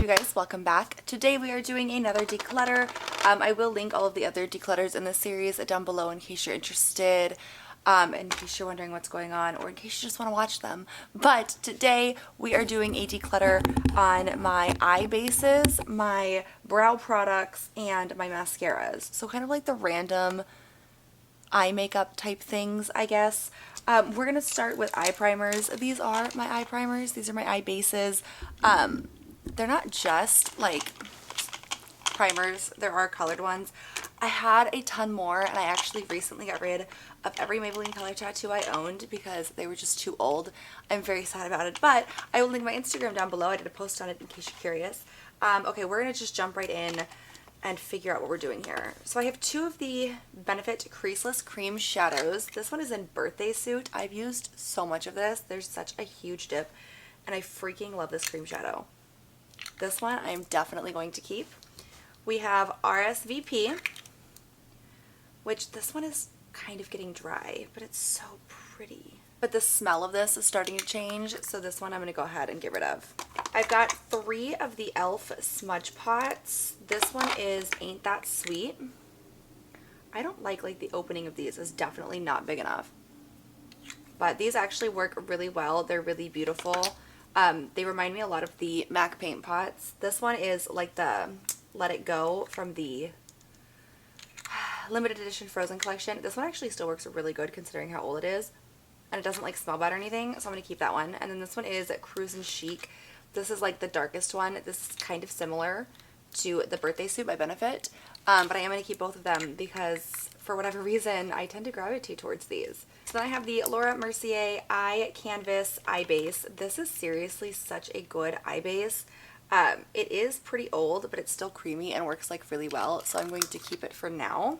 guys, welcome back. Today we are doing another declutter. I will link all of the other declutters in this series down below in case you're interested, in case you're wondering what's going on, or in case you just want to watch them. But today we are doing a declutter on my eye bases, my brow products, and my mascaras. So kind of like the random eye makeup type things, I guess. We're going to start with eye primers. These are my eye primers. These are my eye bases. They're not just like primers. There are colored ones. I had a ton more, and I actually recently got rid of every Maybelline color tattoo I owned because they were just too old. I'm very sad about it, but I will link my Instagram down below. I did a post on it in case you're curious. Okay, we're going to just jump right in and figure out what we're doing here. So I have two of the Benefit Creaseless Cream Shadows. This one is in Birthday Suit. I've used so much of this. There's such a huge dip, and I freaking love this cream shadow. This one I am definitely going to keep. We have RSVP, which this one is kind of getting dry, but it's so pretty. But the smell of this is starting to change, so this one I'm going to go ahead and get rid of. I've got 3 of the e.l.f. smudge pots. This one is Ain't That Sweet. I don't like the opening of these is definitely not big enough. But these actually work really well. They're really beautiful. They remind me a lot of the MAC paint pots. This one is like the Let It Go from the limited edition Frozen collection. This one actually still works really good considering how old it is. And it doesn't smell bad or anything, so I'm going to keep that one. And then this one is Cruisin' Chic. This is like the darkest one. This is kind of similar to the Birthday Suit by Benefit, but I am going to keep both of them because for whatever reason I tend to gravitate towards these. So then I have the Laura Mercier Eye Canvas Eye Base. This is seriously such a good eye base. It is pretty old, but it's still creamy and works really well, so I'm going to keep it for now.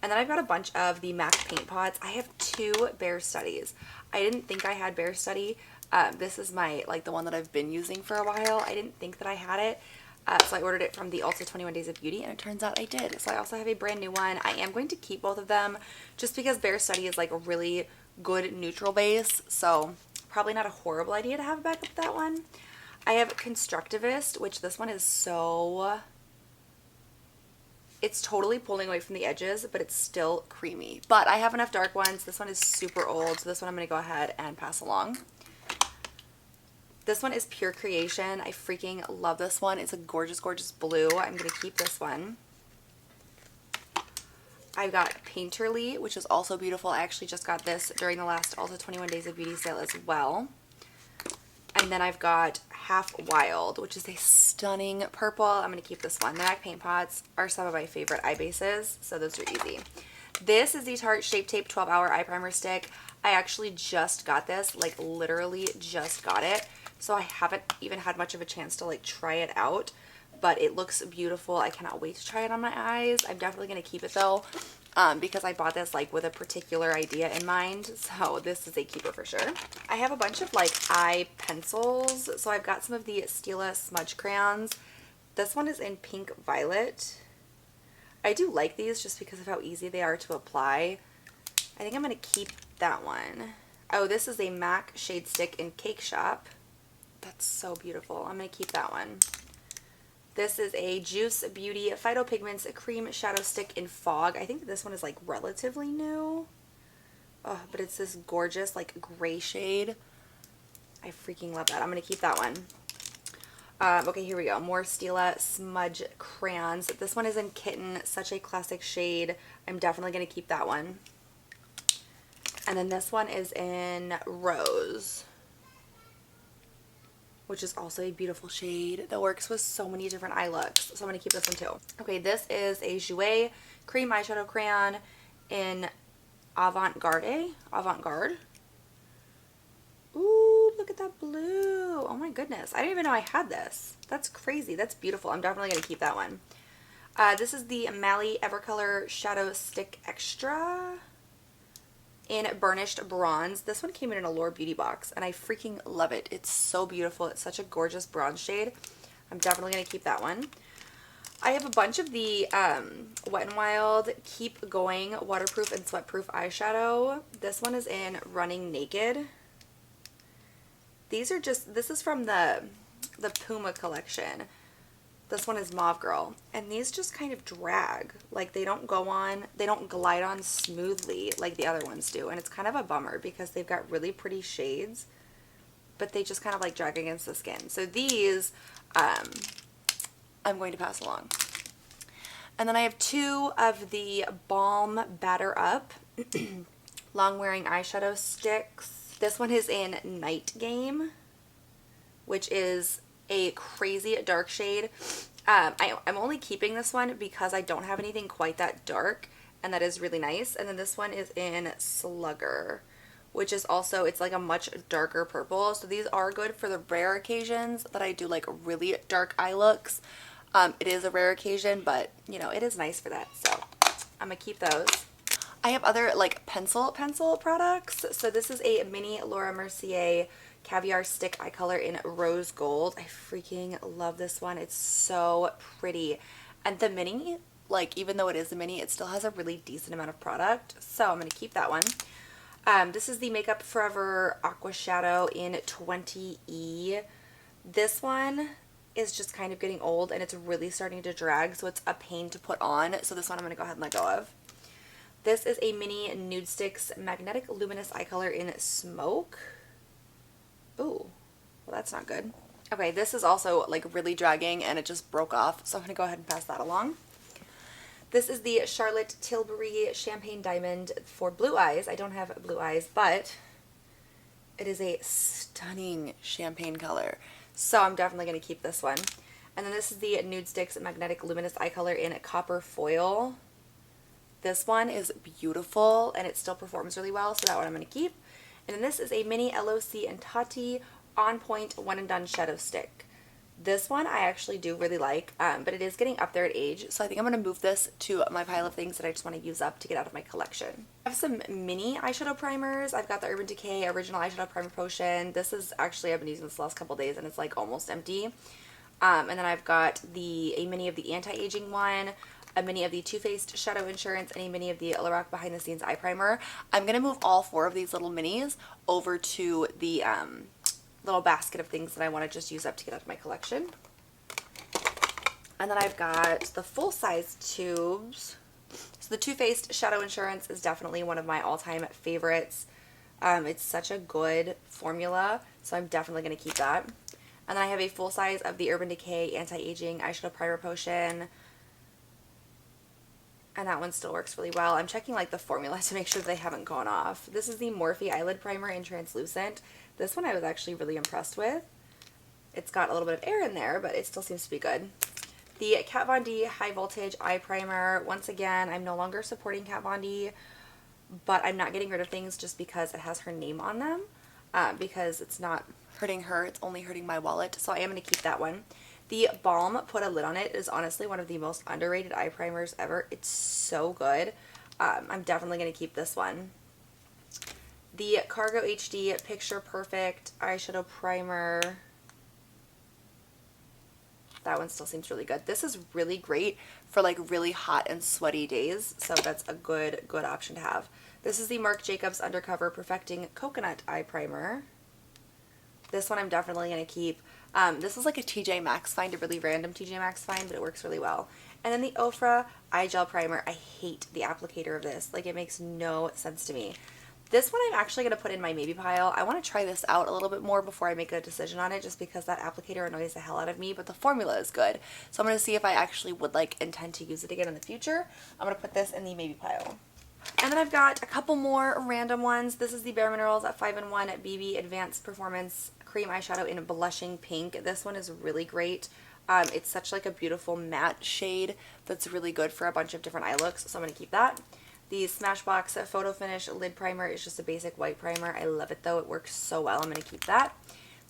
And then I've got a bunch of the MAC paint pots. I have 2 Bare Studies. I didn't think I had Bare Study. This is my the one that I've been using for a while. I didn't think that I had it. So I ordered it from the Ulta 21 Days of Beauty, and it turns out I did. So I also have a brand new one. I am going to keep both of them just because Bare Study is a really good neutral base. So probably not a horrible idea to have a backup of that one. I have Constructivist, which this one is so... It's totally pulling away from the edges, but it's still creamy. But I have enough dark ones. This one is super old, so this one I'm going to go ahead and pass along. This one is Pure Creation. I freaking love this one. It's a gorgeous, gorgeous blue. I'm going to keep this one. I've got Painterly, which is also beautiful. I actually just got this during the last Ulta 21 Days of Beauty sale as well. And then I've got Half Wild, which is a stunning purple. I'm going to keep this one. The MAC paint pots are some of my favorite eye bases, so those are easy. This is the Tarte Shape Tape 12-Hour Eye Primer Stick. I actually just got this, literally just got it. So I haven't even had much of a chance to try it out, but it looks beautiful. I cannot wait to try it on my eyes. I'm definitely going to keep it though, because I bought this with a particular idea in mind. So this is a keeper for sure. I have a bunch of eye pencils. So I've got some of the Stila smudge crayons. This one is in Pink Violet. I do like these just because of how easy they are to apply. I think I'm going to keep that one. Oh, this is a MAC Shade Stick in Cake Shop. That's so beautiful. I'm going to keep that one. This is a Juice Beauty Phytopigments Cream Shadow Stick in Fog. I think this one is relatively new. Oh, but it's this gorgeous gray shade. I freaking love that. I'm going to keep that one. Okay, here we go. More Stila Smudge Crayons. This one is in Kitten. Such a classic shade. I'm definitely going to keep that one. And then this one is in Rose, which is also a beautiful shade that works with so many different eye looks. So I'm going to keep this one too. Okay, this is a Jouer Cream Eyeshadow Crayon in Avant Garde. Ooh, look at that blue. Oh my goodness. I didn't even know I had this. That's crazy. That's beautiful. I'm definitely going to keep that one. This is the Mally Evercolor Shadow Stick Extra in Burnished Bronze. This one came in an Allure Beauty box, and I freaking love it. It's so beautiful. It's such a gorgeous bronze shade. I'm definitely going to keep that one. I have a bunch of the Wet n Wild Keep Going Waterproof and Sweatproof Eyeshadow. This one is in Running Naked. These are just, this is from the Puma collection. This one is Mauve Girl, and these just kind of drag. Like they don't glide on smoothly like the other ones do, and it's kind of a bummer because they've got really pretty shades, but they just kind of like drag against the skin. So these, I'm going to pass along. And then I have two of the Balm Batter Up long wearing eyeshadow sticks. This one is in Night Game, which is a crazy dark shade. I'm only keeping this one because I don't have anything quite that dark, and that is really nice. And then this one is in Slugger, which is also, it's like a much darker purple. So these are good for the rare occasions that I do like really dark eye looks. It is a rare occasion, but you know, it is nice for that. So I'm gonna keep those. I have other like pencil products. So this is a mini Laura Mercier Caviar Stick Eye Color in Rose Gold. I freaking love this one. It's so pretty. And the mini, like even though it is a mini, it still has a really decent amount of product. So I'm going to keep that one. This is the Makeup Forever Aqua Shadow in 20E. This one is just kind of getting old and it's really starting to drag, so it's a pain to put on. So this one I'm going to go ahead and let go of. This is a mini Nude Sticks Magnetic Luminous Eye Color in Smoke. Ooh, well that's not good. Okay, this is also like really dragging and it just broke off, so I'm going to go ahead and pass that along. This is the Charlotte Tilbury Champagne Diamond for blue eyes. I don't have blue eyes, but it is a stunning champagne color, so I'm definitely going to keep this one. And then this is the Nude Sticks Magnetic Luminous Eye Color in Copper Foil. This one is beautiful and it still performs really well, so that one I'm going to keep. And then this is a mini LOC and Tati On Point One and Done Shadow Stick. This one I actually do really like, but it is getting up there in age, so I think I'm going to move this to my pile of things that I just want to use up to get out of my collection. I have some mini eyeshadow primers. I've got the Urban Decay Original Eyeshadow Primer Potion. This is actually, I've been using this the last couple days and it's like almost empty. And then I've got a mini of the anti-aging one, a mini of the Too Faced Shadow Insurance, and a mini of the Lorac Behind the Scenes Eye Primer. I'm going to move all four of these little minis over to the little basket of things that I want to just use up to get out of my collection. And then I've got the full-size tubes. So the Too Faced Shadow Insurance is definitely one of my all-time favorites. It's such a good formula, so I'm definitely going to keep that. And then I have a full size of the Urban Decay Anti-Aging Eyeshadow Primer Potion. And that one still works really well. I'm checking like the formula to make sure they haven't gone off. This is the Morphe Eyelid Primer in Translucent. This one I was actually really impressed with. It's got a little bit of air in there, but it still seems to be good. The Kat Von D High Voltage Eye Primer. Once again, I'm no longer supporting Kat Von D, but I'm not getting rid of things just because it has her name on them. Because it's not hurting her, it's only hurting my wallet. So I am going to keep that one. The Balm Put a Lid on It is honestly one of the most underrated eye primers ever. It's so good. I'm definitely going to keep this one. The Cargo HD Picture Perfect Eyeshadow Primer. That one still seems really good. This is really great for like really hot and sweaty days, so that's a good option to have. This is the Marc Jacobs Undercover Perfecting Coconut Eye Primer. This one I'm definitely going to keep. This is like a TJ Maxx find, a really random TJ Maxx find, but it works really well. And then the Ofra Eye Gel Primer. I hate the applicator of this. Like, it makes no sense to me. This one I'm actually going to put in my maybe pile. I want to try this out a little bit more before I make a decision on it, just because that applicator annoys the hell out of me, but the formula is good. So I'm going to see if I actually would like intend to use it again in the future. I'm going to put this in the maybe pile. And then I've got a couple more random ones. This is the Bare Minerals 5-in-1 BB Advanced Performance Cream Eyeshadow in Blushing Pink. This one is really great. It's such like a beautiful matte shade that's really good for a bunch of different eye looks, so I'm going to keep that. The Smashbox Photo Finish Lid Primer is just a basic white primer. I love it though. It works so well. I'm going to keep that.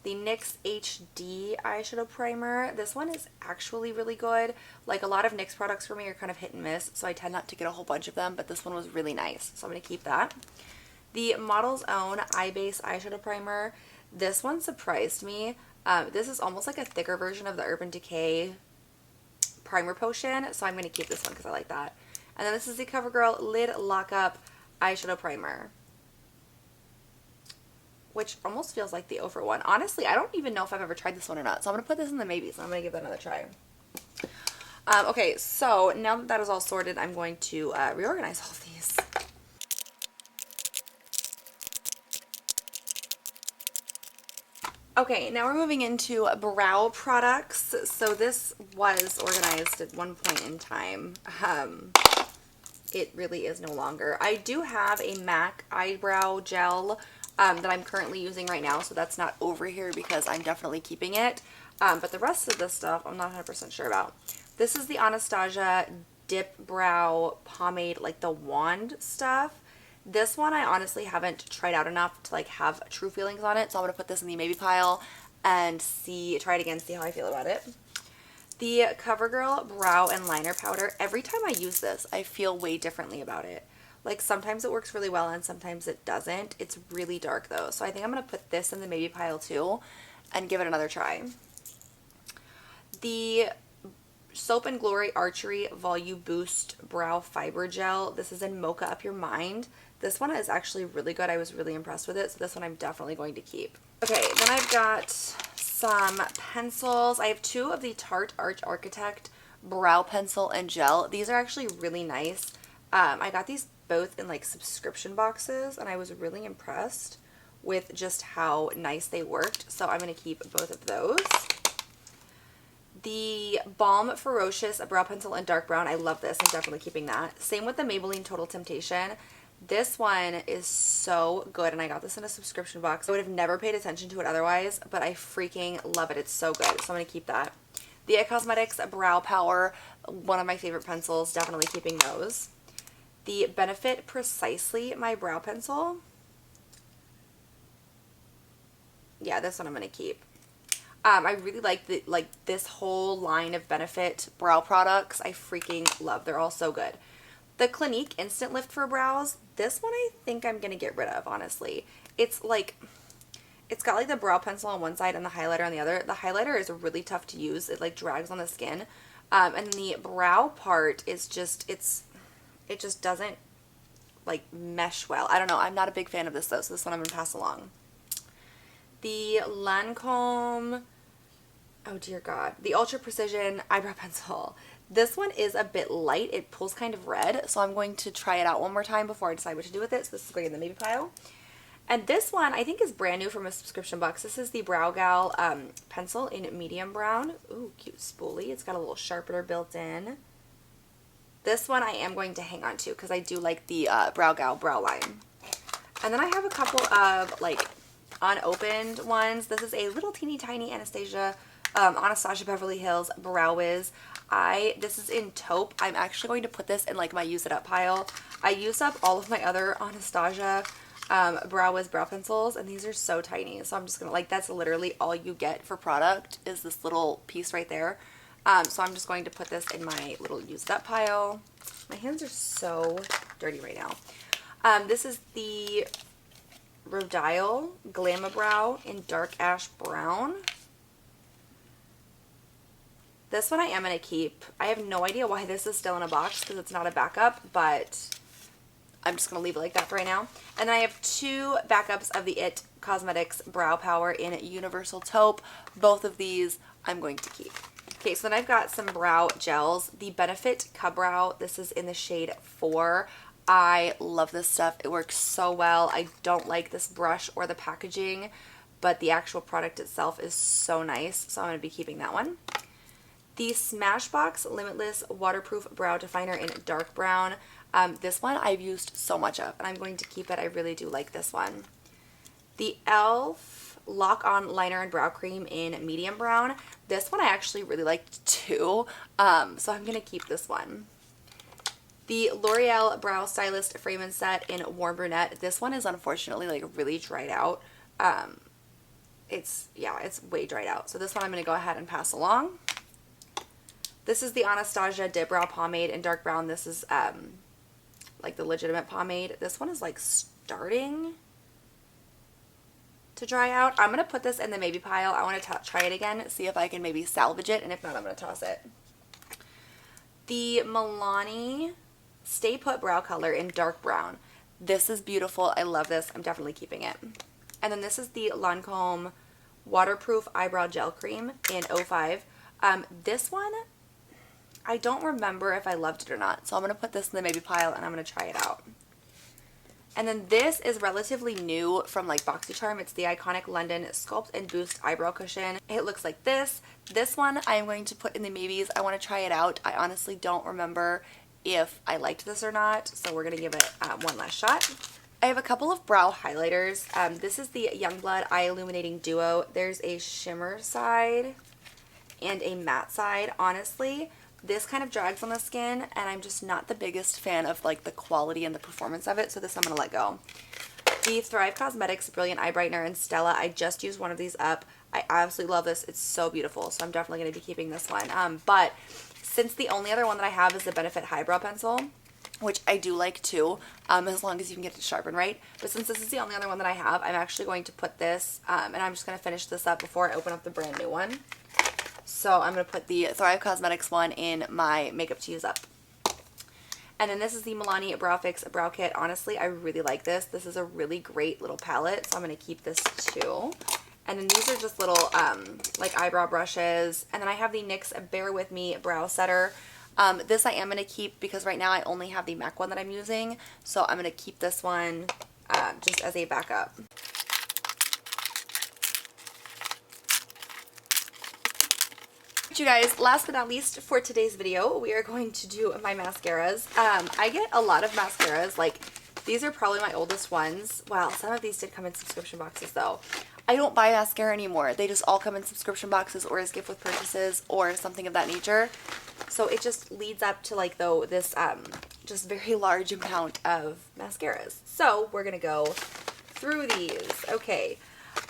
The NYX HD Eyeshadow Primer. This one is actually really good. Like, a lot of NYX products for me are kind of hit and miss, so I tend not to get a whole bunch of them, but this one was really nice, so I'm going to keep that. The Model's Own Eye Base Eyeshadow Primer. This one surprised me. This is almost like a thicker version of the Urban Decay Primer Potion, so I'm going to keep this one because I like that. And then this is the CoverGirl Lid Lockup Eyeshadow Primer, which almost feels like the Ofra one. Honestly, I don't even know if I've ever tried this one or not, so I'm going to put this in the maybes, and I'm going to give that another try. Okay, so now that that is all sorted, I'm going to reorganize all of these. Okay, now we're moving into brow products. So this was organized at one point in time. It really is no longer. I do have a MAC eyebrow gel that I'm currently using right now, so that's not over here because I'm definitely keeping it. But the rest of this stuff, I'm not 100% sure about. This is the Anastasia Dip Brow Pomade, like the wand stuff. This one I honestly haven't tried out enough to like have true feelings on it, so I'm going to put this in the maybe pile and try it again, see how I feel about it. The CoverGirl Brow and Liner Powder, every time I use this, I feel way differently about it. Like sometimes it works really well and sometimes it doesn't. It's really dark though, so I think I'm going to put this in the maybe pile too and give it another try. The Soap and Glory Archery Volume Boost Brow Fiber Gel. This is in Mocha Up Your Mind. This one is actually really good. I was really impressed with it, so this one I'm definitely going to keep. Okay, then I've got some pencils. I have two of the Tarte Arch Architect Brow Pencil and Gel. These are actually really nice. I got these both in like subscription boxes, and I was really impressed with just how nice they worked, so I'm going to keep both of those. The Balm Ferocious Brow Pencil in Dark Brown. I love this. I'm definitely keeping that. Same with the Maybelline Total Temptation. This one is so good, and I got this in a subscription box. I would have never paid attention to it otherwise, but I freaking love it. It's so good, so I'm going to keep that. The IT Cosmetics Brow Power, one of my favorite pencils. Definitely keeping those. The Benefit Precisely My Brow Pencil. Yeah, this one I'm going to keep. I really like this whole line of Benefit brow products. I freaking love. They're all so good. The Clinique Instant Lift for Brows. This one I think I'm going to get rid of, honestly. It's like, it's got like the brow pencil on one side and the highlighter on the other. The highlighter is really tough to use. It like drags on the skin. And the brow part is just, it just doesn't like mesh well. I don't know. I'm not a big fan of this though, so this one I'm going to pass along. The Lancome, oh dear God, the Ultra Precision Eyebrow Pencil. This one is a bit light. It pulls kind of red, so I'm going to try it out one more time before I decide what to do with it. So this is going in the maybe pile. And this one I think is brand new from a subscription box. This is the Brow Gal pencil in medium brown. Ooh, cute spoolie. It's got a little sharpener built in. This one I am going to hang on to because I do like the Brow Gal brow line. And then I have a couple of like unopened ones. This is a little teeny tiny Anastasia Beverly Hills Brow Wiz. This is in taupe. I'm actually going to put this in like my use it up pile. I used up all of my other Anastasia Brow Wiz brow pencils, and these are so tiny, so I'm just gonna, like, that's literally all you get for product is this little piece right there. So I'm just going to put this in my little use it up pile. My hands are so dirty right now. This is the Rodial Glamabrow in Dark Ash Brown. This one I am going to keep. I have no idea why this is still in a box because it's not a backup, but I'm just going to leave it like that for right now. And then I have two backups of the IT Cosmetics Brow Power in Universal Taupe. Both of these I'm going to keep. Okay, so then I've got some brow gels. The Benefit Ka-Brow. This is in the shade 4. I love this stuff. It works so well. I don't like this brush or the packaging, but the actual product itself is so nice, so I'm going to be keeping that one. The Smashbox Limitless Waterproof Brow Definer in Dark Brown. This one I've used so much of, and I'm going to keep it. I really do like this one. The e.l.f. Lock On Liner and Brow Cream in Medium Brown. This one I actually really liked too, so I'm going to keep this one. The L'Oreal Brow Stylist Frame and Set in Warm Brunette. This one is unfortunately like really dried out. It's way dried out. So this one I'm going to go ahead and pass along. This is the Anastasia Dip Brow Pomade in Dark Brown. This is like the legitimate pomade. This one is like starting to dry out. I'm going to put this in the maybe pile. I want to try it again, see if I can maybe salvage it, and if not, I'm going to toss it. The Milani Stay Put Brow Color in Dark Brown. This is beautiful. I love this. I'm definitely keeping it. And then this is the Lancome Waterproof Eyebrow Gel Cream in 05. This one, I don't remember if I loved it or not. So I'm going to put this in the maybe pile and I'm going to try it out. And then this is relatively new from like BoxyCharm. It's the Iconic London Sculpt and Boost Eyebrow Cushion. It looks like this. This one I am going to put in the maybes. I want to try it out. I honestly don't remember if I liked this or not. So we're going to give it one last shot. I have a couple of brow highlighters. This is the Youngblood Eye Illuminating Duo. There's a shimmer side and a matte side. Honestly, this kind of drags on the skin, and I'm just not the biggest fan of like the quality and the performance of it, so this I'm going to let go. The Thrive Cosmetics Brilliant Eye Brightener in Stella. I just used one of these up. I absolutely love this. It's so beautiful, so I'm definitely going to be keeping this one. But since the only other one that I have is the Benefit Highbrow Pencil, which I do like too, as long as you can get it sharpened right. But since this is the only other one that I have, I'm actually going to put this, and I'm just going to finish this up before I open up the brand new one. So I'm going to put the Thrive Cosmetics one in my makeup to use up. And then this is the Milani Brow Fix Brow Kit. Honestly, I really like this. This is a really great little palette, so I'm going to keep this too. And then these are just little like eyebrow brushes. And then I have the NYX Bear With Me Brow Setter. This I am going to keep because right now I only have the MAC one that I'm using. So I'm going to keep this one just as a backup. You guys, last but not least for today's video, we are going to do my mascaras. I get a lot of mascaras. Like, these are probably my oldest ones. Wow, some of these did come in subscription boxes though. I don't buy mascara anymore. They just all come in subscription boxes or as gift with purchases or something of that nature. So it just leads up to like though this just very large amount of mascaras. So we're gonna go through these. Okay,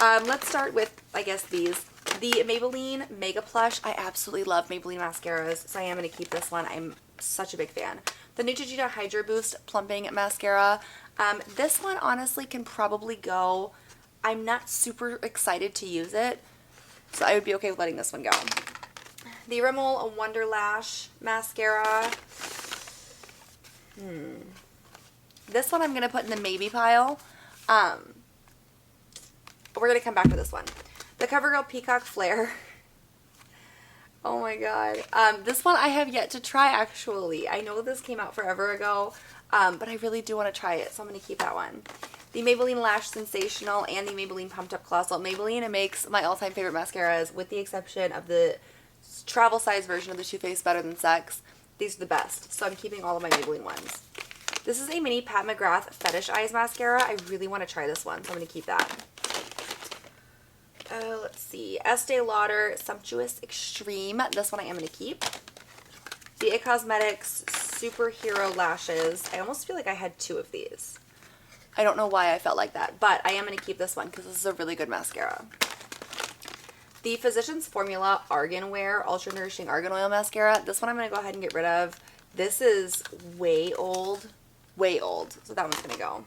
let's start with, I guess, these. The Maybelline Mega Plush. I absolutely love Maybelline mascaras, so I am going to keep this one. I'm such a big fan. The Neutrogena Hydra Boost Plumping Mascara. This one honestly can probably go. I'm not super excited to use it, so I would be okay with letting this one go. The Rimmel Wonder Lash Mascara. This one I'm going to put in the maybe pile. We're going to come back to this one. The CoverGirl Peacock Flare. Oh my god. This one I have yet to try actually. I know this came out forever ago, but I really do want to try it, so I'm going to keep that one. The Maybelline Lash Sensational and the Maybelline Pumped Up Colossal. Maybelline makes my all-time favorite mascaras with the exception of the travel size version of the Too Faced Better Than Sex. These are the best, so I'm keeping all of my Maybelline ones. This is a mini Pat McGrath Fetish Eyes Mascara. I really want to try this one, so I'm going to keep that. Let's see. Estee Lauder Sumptuous Extreme. This one I am going to keep. The It Cosmetics Superhero Lashes. I almost feel like I had two of these. I don't know why I felt like that, but I am going to keep this one because this is a really good mascara. The Physicians Formula Argan Wear Ultra Nourishing Argan Oil Mascara. This one I'm going to go ahead and get rid of. This is way old. Way old. So that one's going to go.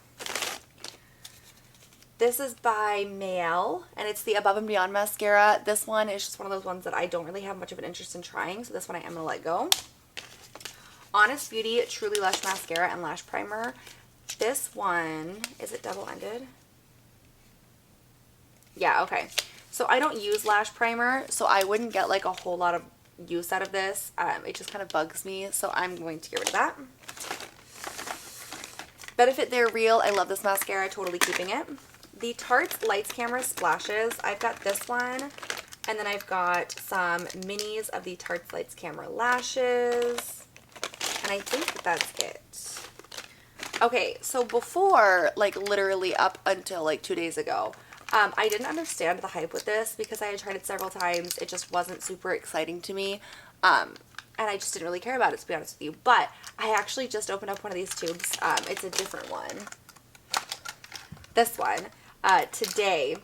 This is by Mayel, and it's the Above and Beyond Mascara. This one is just one of those ones that I don't really have much of an interest in trying, so this one I am going to let go. Honest Beauty Truly Lush Mascara and Lash Primer. This one, is it double-ended? Yeah, okay. So I don't use lash primer, so I wouldn't get like a whole lot of use out of this. It just kind of bugs me, so I'm going to get rid of that. Benefit They're Real. I love this mascara, totally keeping it. The Tarte Lights Camera Splashes. I've got this one, and then I've got some minis of the Tarte Lights Camera Lashes, and I think that's it. Okay, so before, like literally up until like 2 days ago, I didn't understand the hype with this because I had tried it several times. It just wasn't super exciting to me, and I just didn't really care about it, to be honest with you. But I actually just opened up one of these tubes. It's a different one. This one. Today,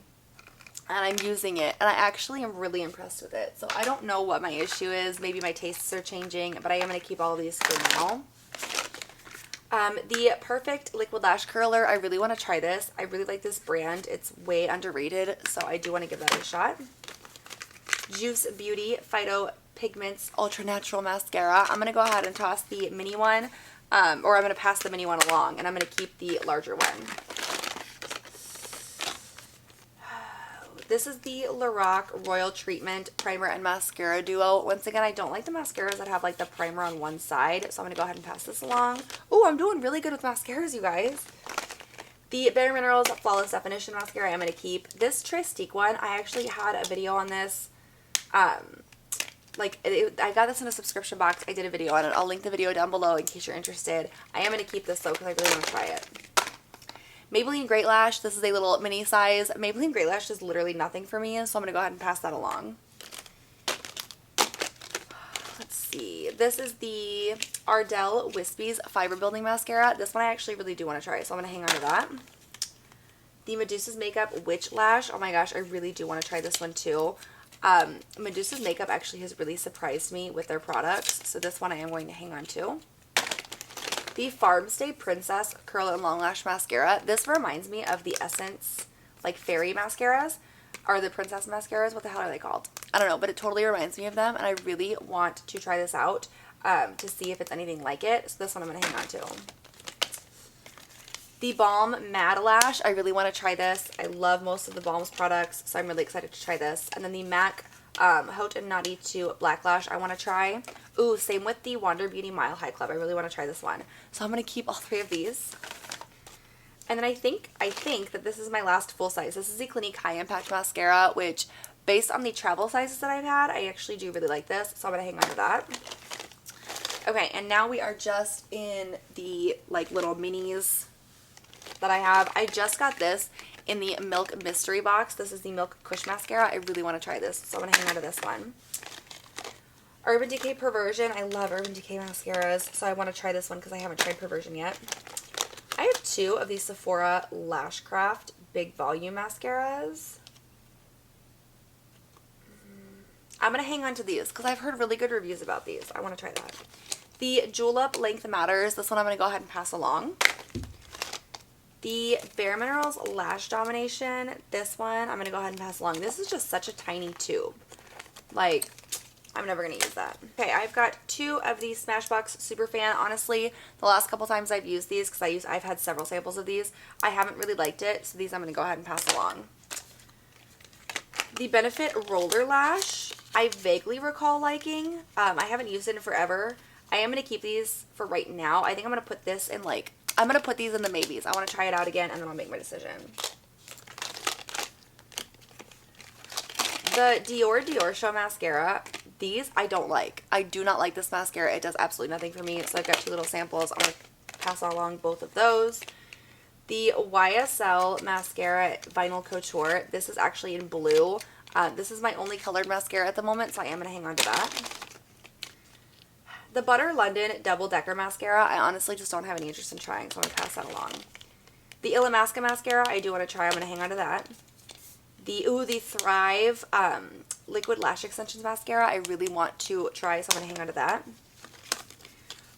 and I'm using it, and I actually am really impressed with it. So I don't know what my issue is. Maybe my tastes are changing, but I am going to keep all of these for now. The Perfect Liquid Lash Curler. I really want to try this. I really like this brand. It's way underrated, so I do want to give that a shot. Juice Beauty Phyto Pigments Ultra Natural Mascara. I'm going to go ahead and toss the mini one, or I'm going to pass the mini one along, and I'm going to keep the larger one. This is the Lorac Royal Treatment Primer and Mascara Duo. Once again, I don't like the mascaras that have like the primer on one side, so I'm going to go ahead and pass this along. Oh, I'm doing really good with mascaras, you guys. The Bare Minerals Flawless Definition Mascara I'm going to keep. This Tristique one, I actually had a video on this. I got this in a subscription box. I did a video on it. I'll link the video down below in case you're interested. I am going to keep this though because I really want to try it. Maybelline Great Lash. This is a little mini size. Maybelline Great Lash is literally nothing for me, so I'm going to go ahead and pass that along. Let's see. This is the Ardell Wispies Fiber Building Mascara. This one I actually really do want to try, so I'm going to hang on to that. The Medusa's Makeup Witch Lash. Oh my gosh, I really do want to try this one too. Medusa's Makeup actually has really surprised me with their products, so this one I am going to hang on to. The Farmstay Princess Curl and Long Lash Mascara. This reminds me of the Essence, like, fairy mascaras, or the princess mascaras. What the hell are they called? I don't know, but it totally reminds me of them, and I really want to try this out to see if it's anything like it. So this one I'm going to hang on to. The Balm Mad Lash. I really want to try this. I love most of the Balm's products, so I'm really excited to try this. And then the MAC Haute and Naughty 2 Black Lash I want to try. Ooh, same with the Wander Beauty Mile High Club. I really want to try this one. So I'm going to keep all three of these. And then I think that this is my last full size. This is the Clinique High Impact Mascara, which based on the travel sizes that I've had, I actually do really like this. So I'm going to hang on to that. Okay, and now we are just in the like little minis that I have. I just got this in the Milk Mystery Box. This is the Milk Kush Mascara. I really want to try this, so I'm going to hang on to this one. Urban Decay Perversion. I love Urban Decay mascaras, so I want to try this one because I haven't tried Perversion yet. I have two of these Sephora Lashcraft Big Volume mascaras. I'm going to hang on to these because I've heard really good reviews about these. I want to try that. The Julep Length Matters. This one I'm going to go ahead and pass along. The Bare Minerals Lash Domination. This one I'm going to go ahead and pass along. This is just such a tiny tube. Like, I'm never going to use that. Okay, I've got two of these Smashbox Superfan. Honestly, the last couple times I've used these, because I've had several samples of these, I haven't really liked it, so these I'm going to go ahead and pass along. The Benefit Roller Lash, I vaguely recall liking. I haven't used it in forever. I am going to keep these for right now. I think I'm going to put this in like, I'm going to put these in the maybes. I want to try it out again, and then I'll make my decision. The Dior Show Mascara. These I don't like. I do not like this mascara. It does absolutely nothing for me. So I've got two little samples. I'm going to pass along both of those. The YSL Mascara Vinyl Couture. This is actually in blue. This is my only colored mascara at the moment, so I am going to hang on to that. The Butter London Double Decker Mascara. I honestly just don't have any interest in trying, so I'm going to pass that along. The Illamasqua Mascara. I do want to try. I'm going to hang on to that. The Thrive Liquid Lash Extensions Mascara. I really want to try, so I'm going to hang on to that.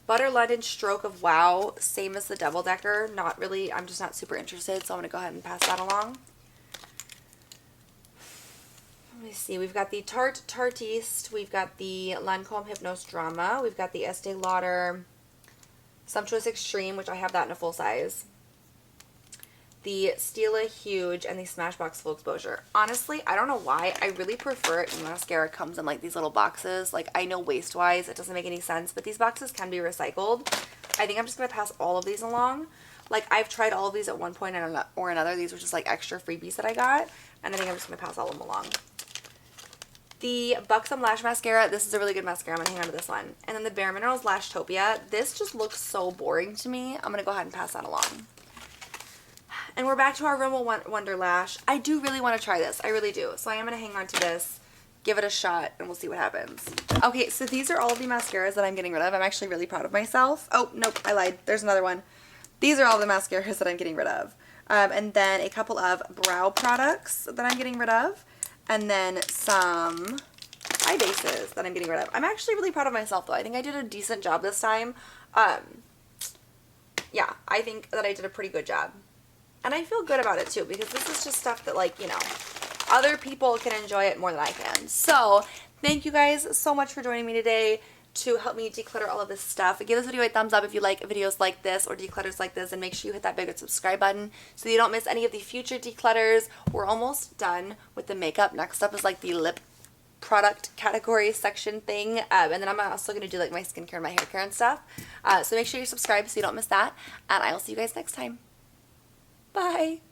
Butter London Stroke of Wow. Same as the Double Decker. Not really. I'm just not super interested, so I'm going to go ahead and pass that along. Let me see. We've got the Tarte Tartiste. We've got the Lancome Hypnose Drama. We've got the Estee Lauder Sumptuous Extreme, which I have that in a full size. The Stila Huge and the Smashbox Full Exposure. Honestly, I don't know why. I really prefer it when mascara comes in like these little boxes. Like, I know waste-wise it doesn't make any sense, but these boxes can be recycled. I think I'm just going to pass all of these along. Like, I've tried all of these at one point or another. These were just like extra freebies that I got, and I think I'm just going to pass all of them along. The Buxom Lash Mascara. This is a really good mascara. I'm going to hang on to this one. And then the Bare Minerals Lashtopia. This just looks so boring to me. I'm going to go ahead and pass that along. And we're back to our Rimmel Wonder Lash. I do really want to try this. I really do. So I am going to hang on to this, give it a shot, and we'll see what happens. Okay, so these are all of the mascaras that I'm getting rid of. I'm actually really proud of myself. Oh, nope, I lied. There's another one. These are all the mascaras that I'm getting rid of. And then a couple of brow products that I'm getting rid of. And then some eye bases that I'm getting rid of. I'm actually really proud of myself, though. I think I did a decent job this time. Yeah, I think that I did a pretty good job. And I feel good about it, too, because this is just stuff that, like, you know, other people can enjoy it more than I can. So, thank you guys so much for joining me today to help me declutter all of this stuff. Give this video a thumbs up if you like videos like this or declutters like this, and make sure you hit that big subscribe button so you don't miss any of the future declutters. We're almost done with the makeup. Next up is like the lip product category section thing, and then I'm also going to do like my skincare and my hair care and stuff. So make sure you're subscribed so you don't miss that, and I will see you guys next time. Bye!